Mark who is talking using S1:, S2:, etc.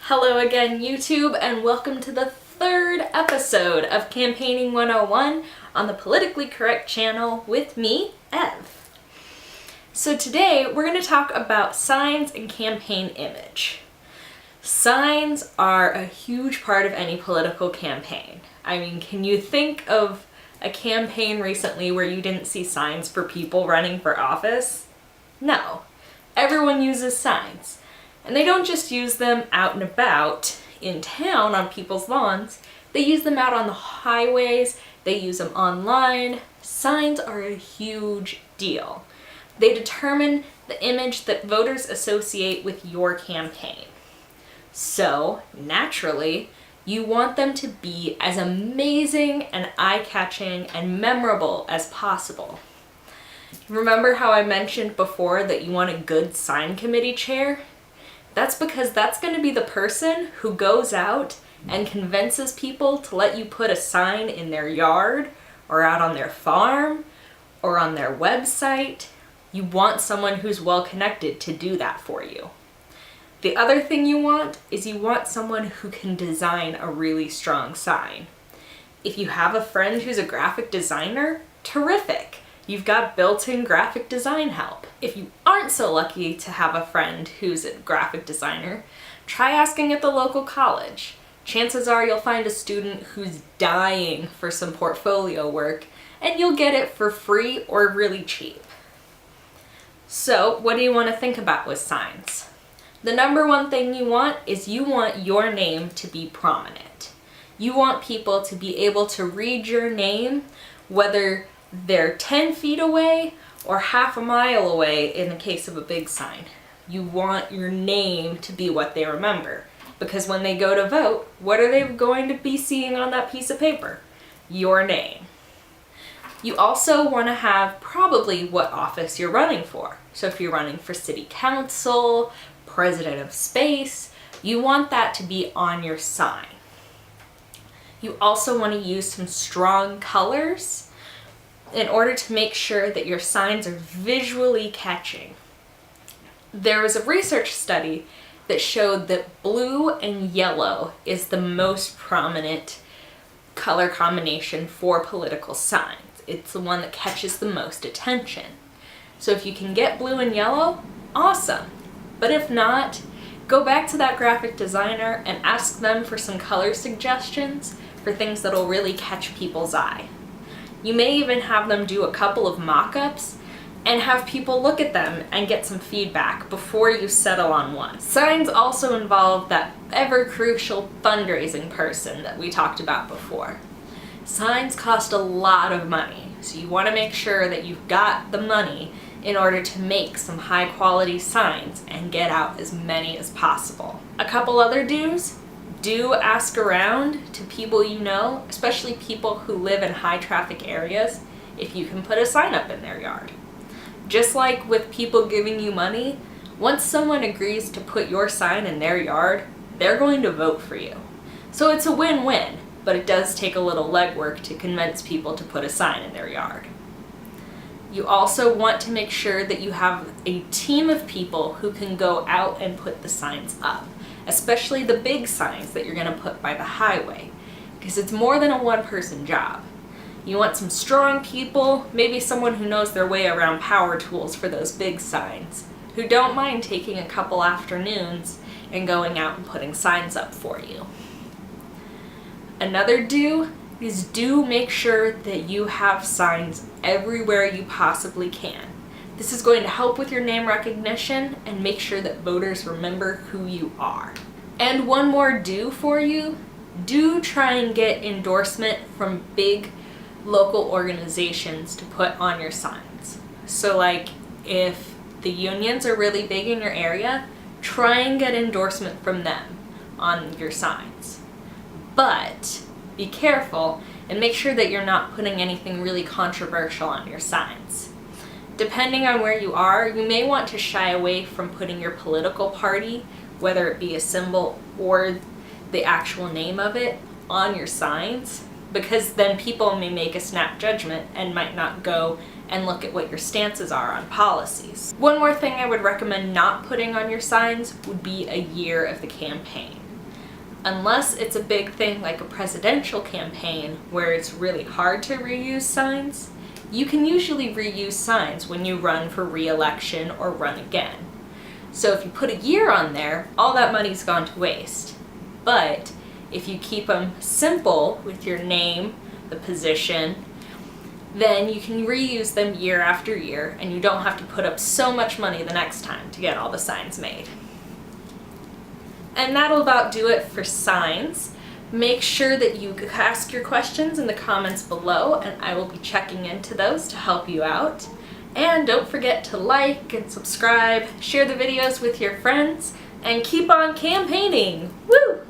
S1: Hello again, YouTube, and welcome to the third episode of Campaigning 101 on the Politically Correct channel with me, Ev. So today we're going to talk about signs and campaign image. Signs are a huge part of any political campaign. I mean, can you think of a campaign recently where you didn't see signs for people running for office? No. Everyone uses signs. And they don't just use them out and about in town on people's lawns, they use them out on the highways, they use them online. Signs are a huge deal. They determine the image that voters associate with your campaign. So, naturally, you want them to be as amazing and eye-catching and memorable as possible. Remember how I mentioned before that you want a good sign committee chair? That's because that's going to be the person who goes out and convinces people to let you put a sign in their yard or out on their farm or on their website. You want someone who's well connected to do that for you. The other thing you want is you want someone who can design a really strong sign. If you have a friend who's a graphic designer, terrific! You've got built-in graphic design help. If you aren't so lucky to have a friend who's a graphic designer, try asking at the local college. Chances are you'll find a student who's dying for some portfolio work, and you'll get it for free or really cheap. So, what do you want to think about with signs? The number one thing you want is you want your name to be prominent. You want people to be able to read your name, whether they're 10 feet away or half a mile away in the case of a big sign. You want your name to be what they remember, because when they go to vote, what are they going to be seeing on that piece of paper? Your name. You also want to have probably what office you're running for. So if you're running for city council, president of space, you want that to be on your sign. You also want to use some strong colors in order to make sure that your signs are visually catching. There was a research study that showed that blue and yellow is the most prominent color combination for political signs. It's the one that catches the most attention. So if you can get blue and yellow, awesome. But if not, go back to that graphic designer and ask them for some color suggestions for things that'll really catch people's eye. You may even have them do a couple of mock-ups and have people look at them and get some feedback before you settle on one. Signs also involve that ever-crucial fundraising person that we talked about before. Signs cost a lot of money, so you want to make sure that you've got the money in order to make some high-quality signs and get out as many as possible. A couple other do's. Do ask around to people you know, especially people who live in high traffic areas, if you can put a sign up in their yard. Just like with people giving you money, once someone agrees to put your sign in their yard, they're going to vote for you. So it's a win-win, but it does take a little legwork to convince people to put a sign in their yard. You also want to make sure that you have a team of people who can go out and put the signs up. Especially the big signs that you're going to put by the highway, because it's more than a one-person job. You want some strong people, maybe someone who knows their way around power tools for those big signs, who don't mind taking a couple afternoons and going out and putting signs up for you. Another do is do make sure that you have signs everywhere you possibly can. This is going to help with your name recognition and make sure that voters remember who you are. And one more do for you, do try and get endorsement from big local organizations to put on your signs. So like if the unions are really big in your area, try and get endorsement from them on your signs. But be careful and make sure that you're not putting anything really controversial on your signs. Depending on where you are, you may want to shy away from putting your political party, whether it be a symbol or the actual name of it, on your signs, because then people may make a snap judgment and might not go and look at what your stances are on policies. One more thing I would recommend not putting on your signs would be a year of the campaign. unless it's a big thing like a presidential campaign where it's really hard to reuse signs, you can usually reuse signs when you run for re-election or run again. So if you put a year on there, all that money's gone to waste. But if you keep them simple with your name, the position, then you can reuse them year after year and you don't have to put up so much money the next time to get all the signs made. And that'll about do it for signs. Make sure that you ask your questions in the comments below and I will be checking into those to help you out. And don't forget to like and subscribe, share the videos with your friends, and keep on campaigning! Woo!